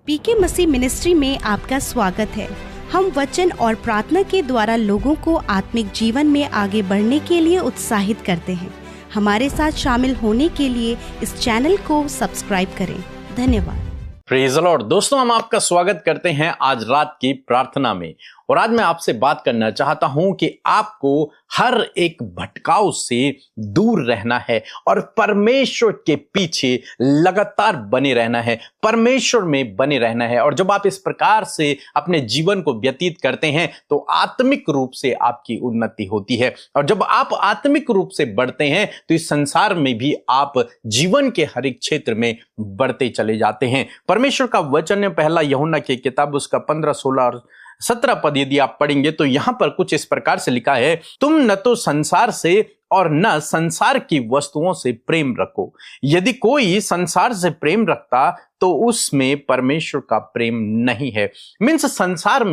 पीके मसीह ministry में आपका स्वागत है। हम वचन और प्रार्थना के द्वारा लोगों को आत्मिक जीवन में आगे बढ़ने के लिए उत्साहित करते हैं। हमारे साथ शामिल होने के लिए इस चैनल को सब्सक्राइब करें। धन्यवाद। Praise the Lord. दोस्तों, हम आपका स्वागत करते हैं आज रात की प्रार्थना में। और आज मैं आपसे बात करना चाहता हूं कि आपको हर एक भटकाव से दूर रहना है और परमेश्वर के पीछे लगातार बने रहना है, परमेश्वर में बने रहना है। और जब आप इस प्रकार से अपने जीवन को व्यतीत करते हैं तो आत्मिक रूप से आपकी उन्नति होती है। और जब आप आत्मिक रूप से बढ़ते हैं तो इस संसार में भी आप जीवन के हर एक क्षेत्र में बढ़ते चले जाते हैं। परमेश्वर का वचन है, पहला यूहन्ना की किताब उसका 15, 16 और 17 पद यदि आप पढ़ेंगे तो यहां पर कुछ इस प्रकार से लिखा है, तुम न तो संसार से और न संसार की वस्तुओं से प्रेम रखो। यदि कोई संसार से प्रेम रखता तो उसमें परमेश्वर का प्रेम नहीं है। संसार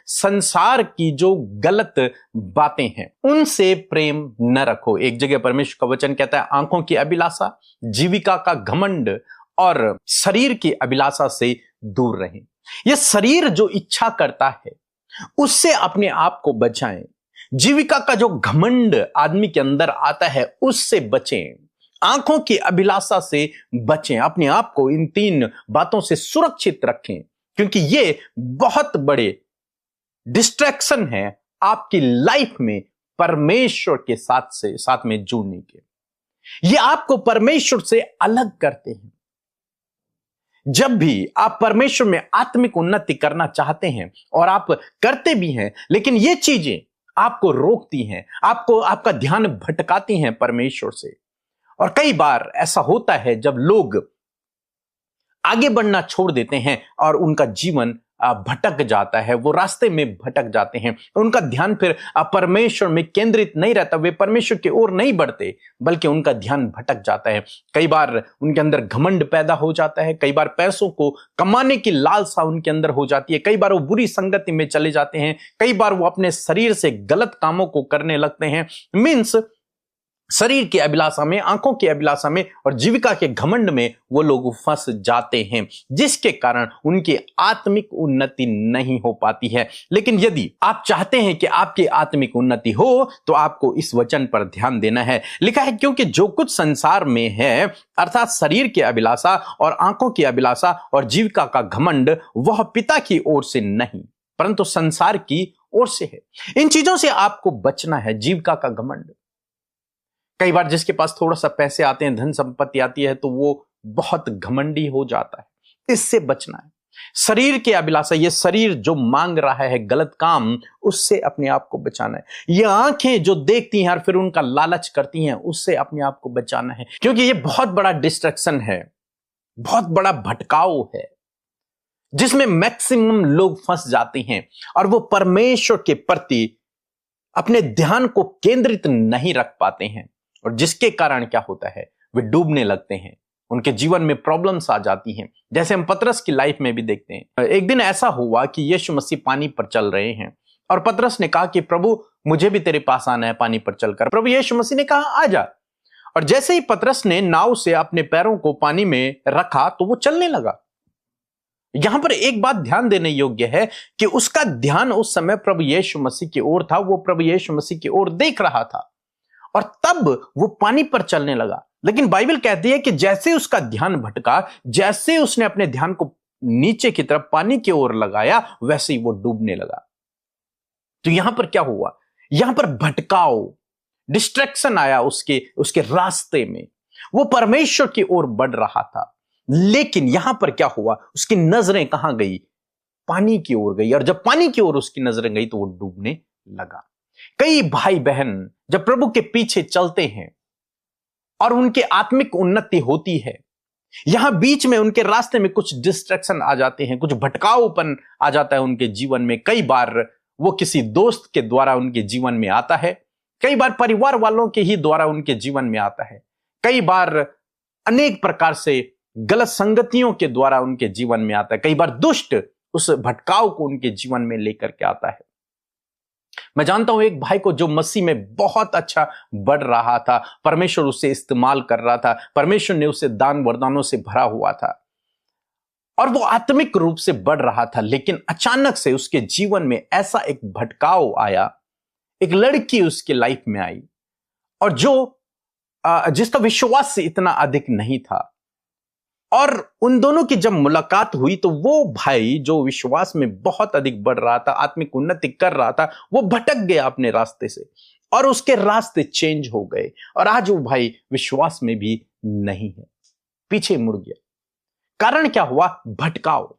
संसार की जो गलत बातें हैं उनसे प्रेम न रखो। एक जगह परमेश्वर का वचन कहता है, आंखों की अभिलाषा, जीविका का घमंड और शरीर की अभिलाषा से दूर रहें। यह शरीर जो इच्छा करता है उससे अपने आप को बचाएं। जीविका का जो घमंड आदमी के अंदर आता है उससे बचें। आंखों की अभिलाषा से बचें। अपने आप को इन 3 बातों से सुरक्षित रखें, क्योंकि ये बहुत बड़े डिस्ट्रैक्शन है आपकी लाइफ में परमेश्वर के साथ में जुड़ने के। ये आपको परमेश्वर से अलग करते हैं। जब भी आप परमेश्वर में आत्मिक उन्नति करना चाहते हैं और आप करते भी हैं, लेकिन ये चीजें आपको रोकती हैं, आपका ध्यान भटकाती हैं परमेश्वर से। और कई बार ऐसा होता है जब लोग आगे बढ़ना छोड़ देते हैं और उनका जीवन भटक जाता है, वो रास्ते में भटक जाते हैं। उनका ध्यान फिर परमेश्वर में केंद्रित नहीं रहता, वे परमेश्वर की ओर नहीं बढ़ते, बल्कि उनका ध्यान भटक जाता है। कई बार उनके अंदर घमंड पैदा हो जाता है, कई बार पैसों को कमाने की लालसा उनके अंदर हो जाती है, कई बार वो बुरी संगति में चले जाते हैं, कई बार वो अपने शरीर से गलत कामों को करने लगते हैं। शरीर की अभिलाषा में, आंखों की अभिलाषा में और जीविका के घमंड में वो लोग फंस जाते हैं, जिसके कारण उनकी आत्मिक उन्नति नहीं हो पाती है। लेकिन यदि आप चाहते हैं कि आपकी आत्मिक उन्नति हो तो आपको इस वचन पर ध्यान देना है। लिखा है, क्योंकि जो कुछ संसार में है अर्थात शरीर की अभिलाषा और आंखों की अभिलाषा और जीविका का घमंड, वह पिता की ओर से नहीं परंतु संसार की ओर से है। इन चीजों से आपको बचना है। जीविका का घमंड, कई बार जिसके पास थोड़ा सा पैसे आते हैं, धन संपत्ति आती है, तो वो बहुत घमंडी हो जाता है। इससे बचना है। शरीर की अभिलाषा, ये शरीर जो मांग रहा है गलत काम, उससे अपने आप को बचाना है। ये आंखें जो देखती हैं और फिर उनका लालच करती हैं, उससे अपने आप को बचाना है, क्योंकि ये बहुत बड़ा डिस्ट्रैक्शन है, बहुत बड़ा भटकाव है, जिसमें मैक्सिमम लोग फंस जाते हैं और वो परमेश्वर के प्रति अपने ध्यान को केंद्रित नहीं रख पाते हैं। और जिसके कारण क्या होता है, वे डूबने लगते हैं, उनके जीवन में प्रॉब्लम्स आ जाती हैं। जैसे हम पतरस की लाइफ में भी देखते हैं। एक दिन ऐसा हुआ कि यीशु मसीह पानी पर चल रहे हैं और पतरस ने कहा कि प्रभु, मुझे भी तेरे पास आना है पानी पर चलकर। प्रभु यीशु मसीह ने कहा, आ जा। और जैसे ही पतरस ने नाव से अपने पैरों को पानी में रखा तो वो चलने लगा। यहां पर एक बात ध्यान देने योग्य है कि उसका ध्यान उस समय प्रभु यीशु मसीह की ओर था। वो प्रभु यीशु मसीह की ओर देख रहा था और तब वो पानी पर चलने लगा। लेकिन बाइबल कहती है कि जैसे उसका ध्यान भटका, जैसे उसने अपने ध्यान को नीचे की तरफ पानी की ओर लगाया, वैसे ही वो डूबने लगा। तो यहां पर क्या हुआ, यहां पर भटकाव, डिस्ट्रैक्शन आया उसके रास्ते में। वो परमेश्वर की ओर बढ़ रहा था, लेकिन यहां पर क्या हुआ, उसकी नजरें कहां गई, पानी की ओर गई। और जब पानी की ओर उसकी नजरें गई तो वो डूबने लगा। कई भाई बहन जब प्रभु के पीछे चलते हैं और उनकी आत्मिक उन्नति होती है, यहां बीच में उनके रास्ते में कुछ डिस्ट्रैक्शन आ जाते हैं, कुछ भटकावपन आ जाता है उनके जीवन में। कई बार वो किसी दोस्त के द्वारा उनके जीवन में आता है, कई बार परिवार वालों के ही द्वारा उनके जीवन में आता है, कई बार अनेक प्रकार से गलत संगतियों के द्वारा उनके जीवन में आता है, कई बार दुष्ट उस भटकाव को उनके जीवन में लेकर के आता है। मैं जानता हूं एक भाई को जो मसीह में बहुत अच्छा बढ़ रहा था, परमेश्वर उसे इस्तेमाल कर रहा था, परमेश्वर ने उसे दान वरदानों से भरा हुआ था, और वो आत्मिक रूप से बढ़ रहा था, लेकिन अचानक से उसके जीवन में ऐसा एक भटकाव आया। एक लड़की उसके लाइफ में आई और जिसका विश्वास से इतना अधिक नहीं था, और उन दोनों की जब मुलाकात हुई तो वो भाई जो विश्वास में बहुत अधिक बढ़ रहा था, आत्मिक उन्नति कर रहा था, वो भटक गया अपने रास्ते से और उसके रास्ते चेंज हो गए और आज वो भाई विश्वास में भी नहीं है, पीछे मुड़ गया। कारण क्या हुआ? भटकाव।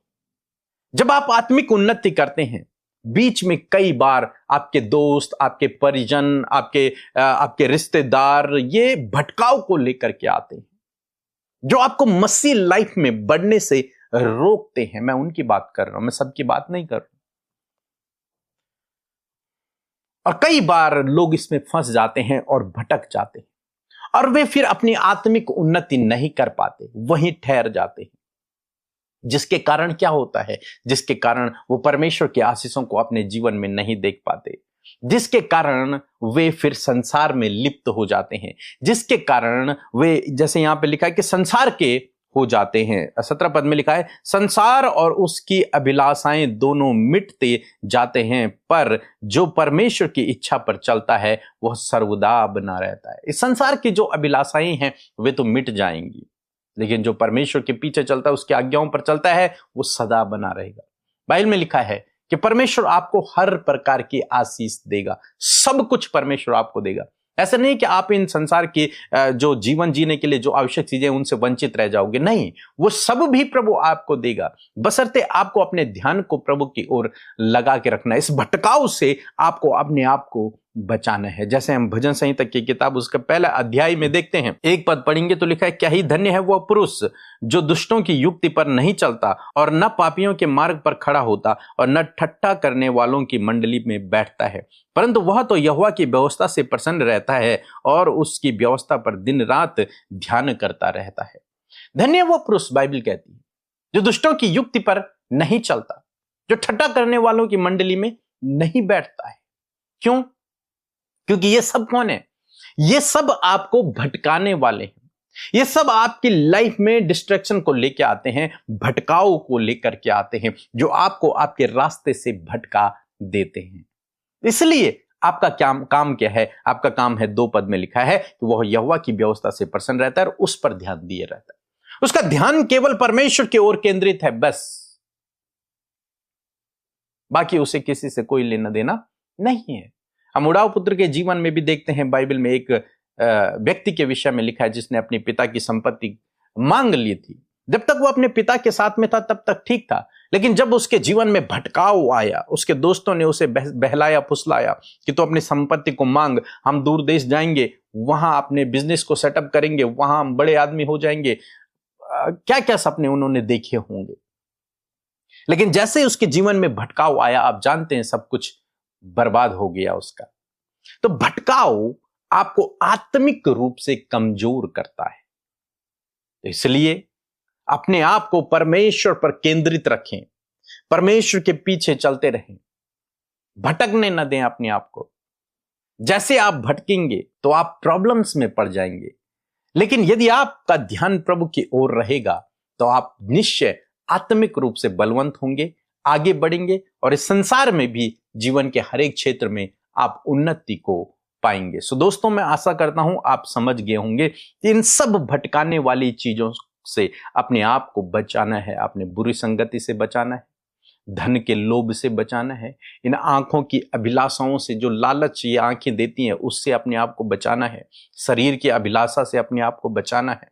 जब आप आत्मिक उन्नति करते हैं, बीच में कई बार आपके दोस्त, आपके परिजन, आपके रिश्तेदार ये भटकाव को लेकर के आते हैं, जो आपको मसीह लाइफ में बढ़ने से रोकते हैं। मैं उनकी बात कर रहा हूं, मैं सबकी बात नहीं कर रहा हूं। और कई बार लोग इसमें फंस जाते हैं और भटक जाते हैं और वे फिर अपनी आत्मिक उन्नति नहीं कर पाते, वहीं ठहर जाते हैं। जिसके कारण क्या होता है? जिसके कारण वो परमेश्वर के आशीषों को अपने जीवन में नहीं देख पाते, जिसके कारण वे फिर संसार में लिप्त हो जाते हैं, जिसके कारण वे, जैसे यहां पे लिखा है कि संसार के हो जाते हैं। 17 पद में लिखा है, संसार और उसकी अभिलाषाएं दोनों मिटते जाते हैं, पर जो परमेश्वर की इच्छा पर चलता है वह सर्वदा बना रहता है। इस संसार की जो अभिलाषाएं हैं वे तो मिट जाएंगी, लेकिन जो परमेश्वर के पीछे चलता है, उसकी आज्ञाओं पर चलता है, वो सदा बना रहेगा। बाइबल में लिखा है कि परमेश्वर आपको हर प्रकार की आशीष देगा, सब कुछ परमेश्वर आपको देगा। ऐसा नहीं कि आप इन संसार की जो जीवन जीने के लिए जो आवश्यक चीजें उनसे वंचित रह जाओगे, नहीं, वो सब भी प्रभु आपको देगा, बशर्ते आपको अपने ध्यान को प्रभु की ओर लगा के रखना है। इस भटकाव से आपको अपने आप को बचाना है। जैसे हम भजन संहिता की किताब उसका पहला अध्याय में देखते हैं, 1 पद पढ़ेंगे तो लिखा है, क्या ही धन्य है वह पुरुष जो दुष्टों की युक्ति पर नहीं चलता और न पापियों के मार्ग पर खड़ा होता और न ठट्ठा करने वालों की मंडली में बैठता है, परंतु वह तो यहोवा की व्यवस्था से प्रसन्न रहता है और उसकी व्यवस्था पर दिन रात ध्यान करता रहता है। धन्य वो पुरुष, बाइबल कहती है, जो दुष्टों की युक्ति पर नहीं चलता, जो ठट्ठा करने वालों की मंडली में नहीं बैठता है। क्यों? क्योंकि ये सब कौन है? ये सब आपको भटकाने वाले हैं। ये सब आपकी लाइफ में डिस्ट्रैक्शन को लेकर आते हैं, भटकाव को लेकर के आते हैं, जो आपको आपके रास्ते से भटका देते हैं। इसलिए आपका काम क्या है? आपका काम है, 2 पद में लिखा है कि वह यहोवा की व्यवस्था से प्रसन्न रहता है और उस पर ध्यान दिए रहता है। उसका ध्यान केवल परमेश्वर की ओर केंद्रित है, बस। बाकी उसे किसी से कोई लेना देना नहीं है। हम उड़ाव पुत्र के जीवन में भी देखते हैं, बाइबल में एक व्यक्ति के विषय में लिखा है जिसने अपने पिता की संपत्ति मांग ली थी। जब तक वो अपने पिता के साथ में था तब तक ठीक था, लेकिन जब उसके जीवन में भटकाव आया, उसके दोस्तों ने उसे बहलाया फुसलाया कि तो अपनी संपत्ति को मांग, हम दूर देश जाएंगे, वहां अपने बिजनेस को सेटअप करेंगे, वहां हम बड़े आदमी हो जाएंगे, क्या क्या सपने उन्होंने देखे होंगे। लेकिन जैसे उसके जीवन में भटकाव आया, आप जानते हैं सब कुछ बर्बाद हो गया उसका। तो भटकाव आपको आत्मिक रूप से कमजोर करता है। तो इसलिए अपने आप को परमेश्वर पर केंद्रित रखें, परमेश्वर के पीछे चलते रहें, भटकने न दें अपने आप को। जैसे आप भटकेंगे तो आप प्रॉब्लम्स में पड़ जाएंगे, लेकिन यदि आपका ध्यान प्रभु की ओर रहेगा तो आप निश्चय आत्मिक रूप से बलवंत होंगे, आगे बढ़ेंगे और इस संसार में भी जीवन के हर एक क्षेत्र में आप उन्नति को पाएंगे। सो दोस्तों, मैं आशा करता हूं आप समझ गए होंगे कि इन सब भटकाने वाली चीजों से अपने आप को बचाना है। आपने बुरी संगति से बचाना है, धन के लोभ से बचाना है, इन आंखों की अभिलाषाओं से, जो लालच ये आंखें देती हैं, उससे अपने आप को बचाना है, शरीर की अभिलाषा से अपने आप को बचाना है,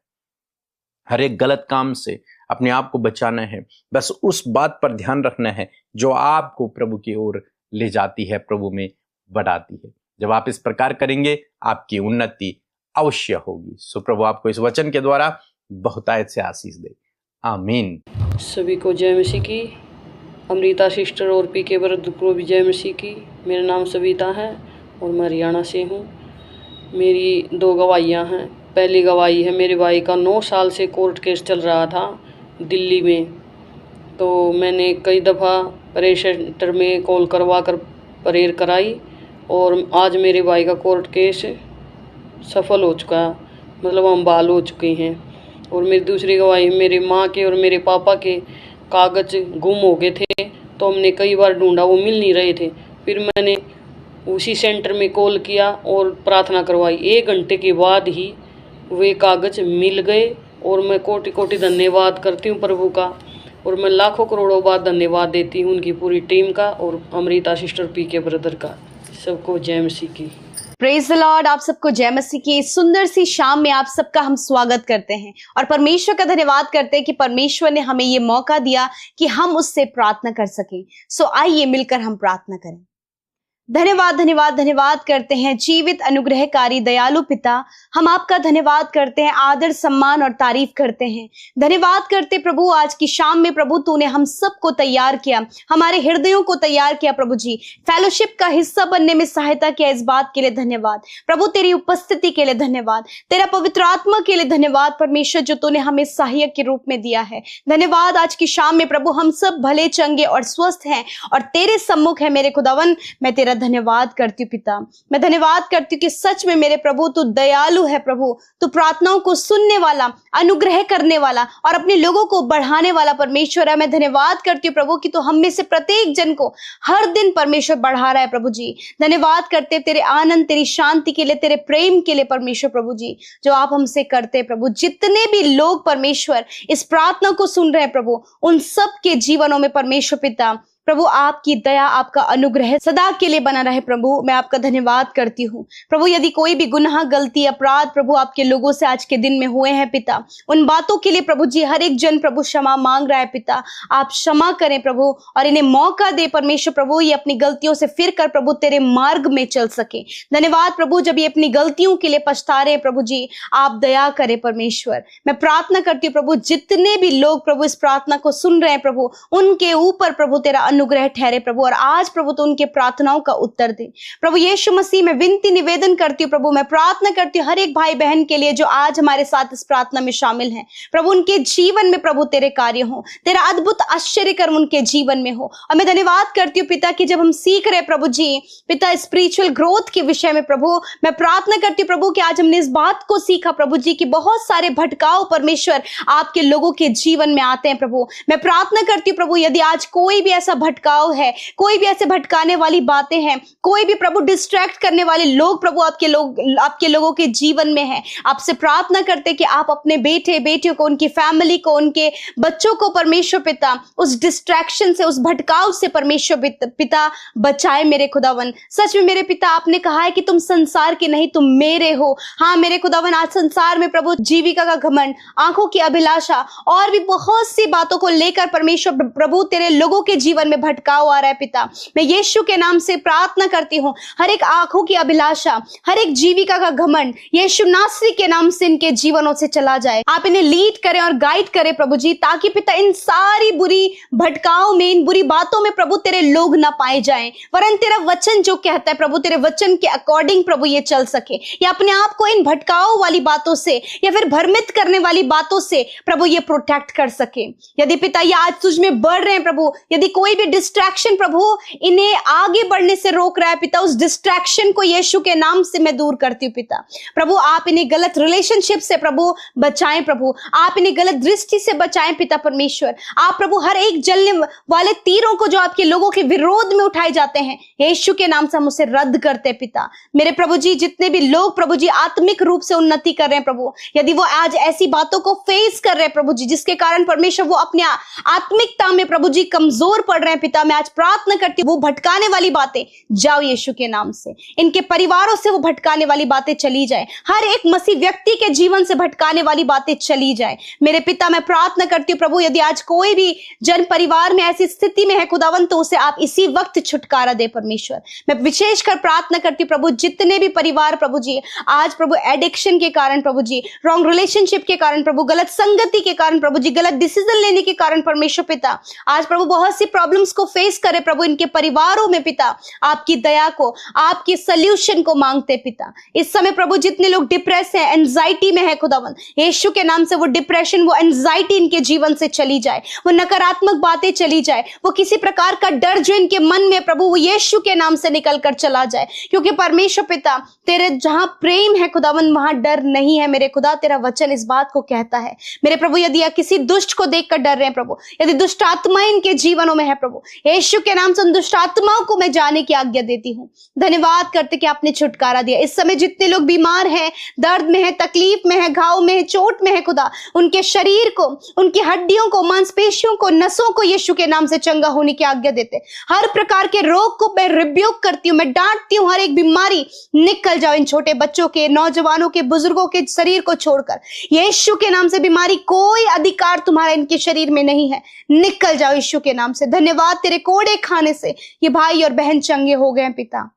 हर एक गलत काम से अपने आप को बचाना है। बस उस बात पर ध्यान रखना है जो आपको प्रभु की ओर ले जाती है, प्रभु में बढ़ाती है। जब आप इस प्रकार करेंगे आपकी उन्नति अवश्य होगी। सो प्रभु आपको इस वचन के द्वारा बहुतायत से आशीष दे। आमीन। सभी को जय मसीह की। अमृता सिस्टर और पीके ब्रदर को भी जय मसीह की। मेरा नाम सविता है और मैं हरियाणा से हूँ। मेरी 2 गवाहियाँ हैं। पहली गवाही है, मेरे भाई का 9 साल से कोर्ट केस चल रहा था दिल्ली में। तो मैंने कई दफ़ा प्रेयर सेंटर में कॉल करवा कर प्रेयर कराई और आज मेरे भाई का कोर्ट केस सफल हो चुका है, मतलब हम बहाल हो चुके हैं। और मेरी दूसरी गवाही मेरी माँ के और मेरे पापा के कागज गुम हो गए थे, तो हमने कई बार ढूंढा, वो मिल नहीं रहे थे। फिर मैंने उसी सेंटर में कॉल किया और प्रार्थना करवाई। 1 घंटे के बाद ही वे कागज मिल गए और मैं कोटि कोटि धन्यवाद करती हूँ प्रभु का, और मैं लाखों करोड़ों बार धन्यवाद देती हूँ उनकी पूरी टीम का और अमृता सिस्टर पीके ब्रदर का। सबको जय मसीह की। Praise the Lord. आप सबको जय मसीह की सुंदर सी शाम में आप सबका हम स्वागत करते हैं और परमेश्वर का धन्यवाद करते हैं कि परमेश्वर ने हमें ये मौका दिया कि हम उससे प्रार्थना कर सकें। सो आइए मिलकर हम प्रार्थना करें। धन्यवाद धन्यवाद धन्यवाद करते हैं जीवित अनुग्रहकारी दयालु पिता, हम आपका धन्यवाद करते हैं, आदर सम्मान और तारीफ करते हैं। धन्यवाद करते प्रभु आज की शाम में प्रभु तूने हम सबको तैयार किया, हमारे हृदयों को तैयार किया प्रभु जी, फेलोशिप का हिस्सा बनने में सहायता किया। इस बात के लिए धन्यवाद प्रभु, तेरी उपस्थिति के लिए धन्यवाद, तेरा पवित्र आत्मा के लिए धन्यवाद परमेश्वर जो तूने हमें सहायक के रूप में दिया है। धन्यवाद आज की शाम में प्रभु हम सब भले चंगे और स्वस्थ हैं और तेरे सम्मुख है मेरे खुदावन। मैं तेरा धन्यवाद करती हूँ पिता, मैं धन्यवाद करती हूँ कि सच में मेरे प्रभु तू दयालु है प्रभु, तू प्रार्थनाओं को सुनने वाला, अनुग्रह करने वाला और अपने लोगों को बढ़ाने वाला परमेश्वर है। मैं धन्यवाद करती हूँ प्रभु कि तू हम में से प्रत्येक जन को हर दिन परमेश्वर बढ़ा रहा है प्रभु जी। धन्यवाद करते तेरे आनंद, तेरी शांति के लिए, तेरे प्रेम के लिए परमेश्वर प्रभु जी जो आप हमसे करते हैं प्रभु। जितने भी लोग परमेश्वर इस प्रार्थना को सुन रहे हैं प्रभु, उन सब के जीवनों में परमेश्वर पिता प्रभु आपकी दया, आपका अनुग्रह सदा के लिए बना रहे प्रभु। मैं आपका धन्यवाद करती हूँ प्रभु। यदि कोई भी गुनाह, गलती, अपराध प्रभु आपके लोगों से आज के दिन में हुए हैं पिता, उन बातों के लिए प्रभु जी हर एक जन प्रभु क्षमा मांग रहा है पिता। आप क्षमा करें प्रभु और इन्हें मौका दे परमेश्वर प्रभु, ये अपनी गलतियों से फिर कर प्रभु तेरे मार्ग में चल सके। धन्यवाद प्रभु जब ये अपनी गलतियों के लिए पछता रहे प्रभु जी, आप दया करें परमेश्वर। मैं प्रार्थना करती हूँ प्रभु जितने भी लोग प्रभु इस प्रार्थना को सुन रहे हैं प्रभु, उनके ऊपर प्रभु तेरा अनुग्रह ठहरे प्रभु, और आज प्रभु तो उनके प्रार्थनाओं का उत्तर दे प्रभु। यीशु मसीह में विनती निवेदन करती हूँ प्रभु, मैं प्रार्थना करती हूँ हर एक भाई बहन के लिए जो आज हमारे साथ इस प्रार्थना में शामिल हैं प्रभु, उनके जीवन में प्रभु तेरे कार्य हो, तेरा अद्भुत आश्चर्य कर्म उनके जीवन में हो। और मैं धन्यवाद करती हूँ पिता कि जब हम सीख रहे प्रभु जी पिता स्पिरिचुअल ग्रोथ के विषय में प्रभु, मैं प्रार्थना करती हूँ प्रभु कि आज हमने इस बात को सीखा प्रभु जी कि बहुत सारे भटकाव परमेश्वर आपके लोगों के जीवन में आते हैं प्रभु। मैं प्रार्थना करती हूँ प्रभु यदि आज कोई भी ऐसा भटकाव है, कोई भी ऐसे भटकाने वाली बातें हैं, कोई भी प्रभु डिस्ट्रैक्ट करने वाले लोग प्रभु आपके लोगों के जीवन में है, आपसे प्रार्थना करते कि आप अपने बेटे बेटियों को, उनकी फैमिली को, उनके बच्चों को परमेश्वर पिता उस डिस्ट्रैक्शन से, उस भटकाव से परमेश्वर पिता बचाए मेरे खुदावन। सच में मेरे पिता आपने कहा है कि तुम संसार के नहीं तुम मेरे हो। हाँ मेरे खुदावन, आज संसार में प्रभु जीविका का घमंड, आंखों की अभिलाषा और भी बहुत सी बातों को लेकर परमेश्वर प्रभु तेरे लोगों के जीवन में भटकाव आ रहा है पिता। मैं यीशु के नाम से प्रार्थना करती हूँ हर एक आंखों की अभिलाषा, हर एक जीविका का घमंड यीशु नासरी के नाम से इनके जीवनों से चला जाए। आप इन्हें लीड करें और गाइड करें प्रभु जी, ताकि पिता इन सारी बुरी भटकाव में, इन बुरी बातों में प्रभु तेरे लोग ना पाए जाएं, वरन तेरा वचन जो कहता है प्रभु, तेरे वचन के अकॉर्डिंग प्रभु ये चल सके, या अपने आप को इन भटकाव वाली बातों से या फिर भ्रमित करने वाली बातों से प्रभु ये प्रोटेक्ट कर सके। यदि पिता ये आज तुझ में बढ़ रहे हैं प्रभु, यदि कोई भी डिस्ट्रैक्शन प्रभु इन्हें आगे बढ़ने से रोक रहा है पिता, उस डिस्ट्रैक्शन को यीशु के नाम से मैं दूर करती हूँ पिता। प्रभु आप इन्हें गलत रिलेशनशिप से प्रभु बचाएं प्रभु, आप इन्हें गलत दृष्टि से बचाएं पिता परमेश्वर। आप प्रभु हर एक जलने वाले तीरों को जो आपके लोगों के विरोध में उठाए जाते हैं यीशु के नाम से हम उसे रद्द करते हैं पिता। मेरे प्रभु जी जितने भी लोग प्रभु जी आत्मिक रूप से उन्नति कर रहे हैं प्रभु, यदि वो आज ऐसी बातों को फेस कर रहे हैं प्रभु जी जिसके कारण परमेश्वर वो अपने आत्मिकता में प्रभु जी कमजोर पड़ रहे हैं पिता, मैं आज प्रार्थना करती हूँ वो भटकाने वाली बातें जाओ यीशु के नाम से, इनके परिवारों से वो भटकाने वाली बातें चली जाए, हर एक मसीह व्यक्ति के जीवन से भटकाने वाली बातें चली जाए। मेरे पिता मैं प्रार्थना करती हूँ प्रभु यदि आज कोई भी जन परिवार में ऐसी स्थिति में है खुदावन, तो उसे आप इसी वक्त छुटकारा दे परमेश्वर। मैं विशेषकर प्रार्थना करती हूँ प्रभु जितने भी परिवार प्रभु जी आज प्रभु एडिक्शन के कारण प्रभु जी, रॉन्ग रिलेशनशिप के कारण प्रभु, गलत संगति के कारण प्रभु जी, गलत डिसीजन लेने के कारण परमेश्वर पिता आज प्रभु बहुत सी प्रॉब्लम प्रॉब्लम्स को फेस कर रहे प्रभु इनके परिवारों में पिता, आपकी दया को, आपकी सल्यूशन को मांगते पिता। इस समय प्रभु जितने लोग डिप्रेस है, एंजाइटी में है खुदावंद, यीशु के नाम से वो डिप्रेशन, वो एंजाइटी इनके जीवन से चली जाए, वो नकारात्मक बातें चली जाए, वो किसी प्रकार का डर जो इनके मन में प्रभु वो यीशु के नाम से निकल कर चला जाए। क्योंकि परमेश्वर पिता तेरे जहां प्रेम है खुदावंद वहां डर नहीं है मेरे खुदा। तेरा वचन इस बात को कहता है मेरे प्रभु, यदि या किसी दुष्ट को देखकर डर रहे हैं प्रभु, यदि दुष्ट आत्माएं इनके जीवनों में है प्रभु, यीशु के नाम से उन दुष्ट आत्माओं को मैं जाने की आज्ञा देती हूँ। धन्यवाद करते कि आपने छुटकारा दिया। इस समय जितने लोग बीमार हैं, दर्द में है, तकलीफ में है, घाव में है, चोट में है खुदा, उनके शरीर को, उनकी हड्डियों को, मांसपेशियों को, नसों को यीशु के नाम से चंगा होने की आज्ञा देते। हर प्रकार के रोग को मैं रिब्यूक करती हूँ, मैं डांटती हूँ। हर एक बीमारी निकल जाओ इन छोटे बच्चों के, नौजवानों के, बुजुर्गों के शरीर को छोड़कर। यीशु के नाम से बीमारी कोई अधिकार तुम्हारा इनके शरीर में नहीं है, निकल जाओ यीशु के नाम से। धन्यवाद, तेरे कोड़े खाने से ये भाई और बहन चंगे हो गए पिता।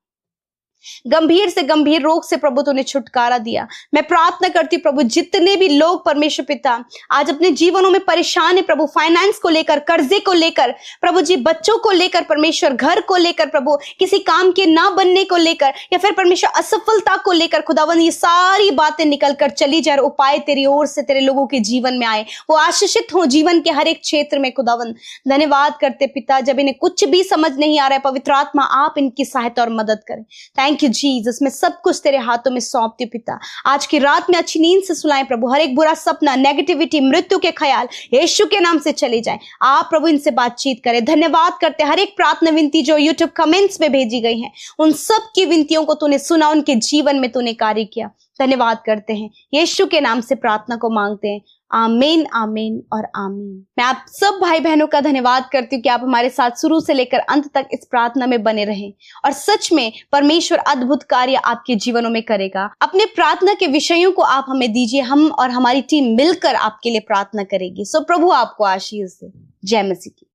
गंभीर से गंभीर रोग से प्रभु तूने छुटकारा दिया। मैं प्रार्थना करती हूँ प्रभु, जितने भी लोग परमेश्वर पिता आज अपने जीवनों में परेशान है प्रभु, फाइनेंस को लेकर, कर्जे को लेकर प्रभु जी, बच्चों को लेकर परमेश्वर, घर को लेकर प्रभु, किसी काम के ना बनने को लेकर, या फिर परमेश्वर असफलता को लेकर खुदावन, ये सारी बातें निकल कर चली जाए। उपाय तेरी ओर से तेरे लोगों के जीवन में आए, वो आशीषित हो जीवन के हर एक क्षेत्र में खुदावन। धन्यवाद करते पिता, जब इन्हें कुछ भी समझ नहीं आ रहा है पवित्र आत्मा आप इनकी सहायता और मदद करें। थैंक यू जीसस, मैं सब कुछ तेरे हाथों में सौंपती हूं पिता। आज की रात में अच्छी नींद से सुलाएं प्रभु, हर एक बुरा सपना, नेगेटिविटी, मृत्यु के ख्याल यीशु के नाम से चले जाएं। आप प्रभु इनसे बातचीत करें। धन्यवाद करते हर एक प्रार्थना विनती जो यूट्यूब कमेंट्स में भेजी गई हैं, उन सब की विनतियों को तूने सुना, उनके जीवन में तूने कार्य किया। धन्यवाद करते हैं, यीशु के नाम से प्रार्थना को मांगते हैं। आमीन, आमीन और आमीन। मैं आप सब भाई बहनों का धन्यवाद करती हूँ कि आप हमारे साथ शुरू से लेकर अंत तक इस प्रार्थना में बने रहें, और सच में परमेश्वर अद्भुत कार्य आपके जीवनों में करेगा। अपने प्रार्थना के विषयों को आप हमें दीजिए, हम और हमारी टीम मिलकर आपके लिए प्रार्थना करेगी। सो प्रभु आपको आशीष दे। जय मसीह की।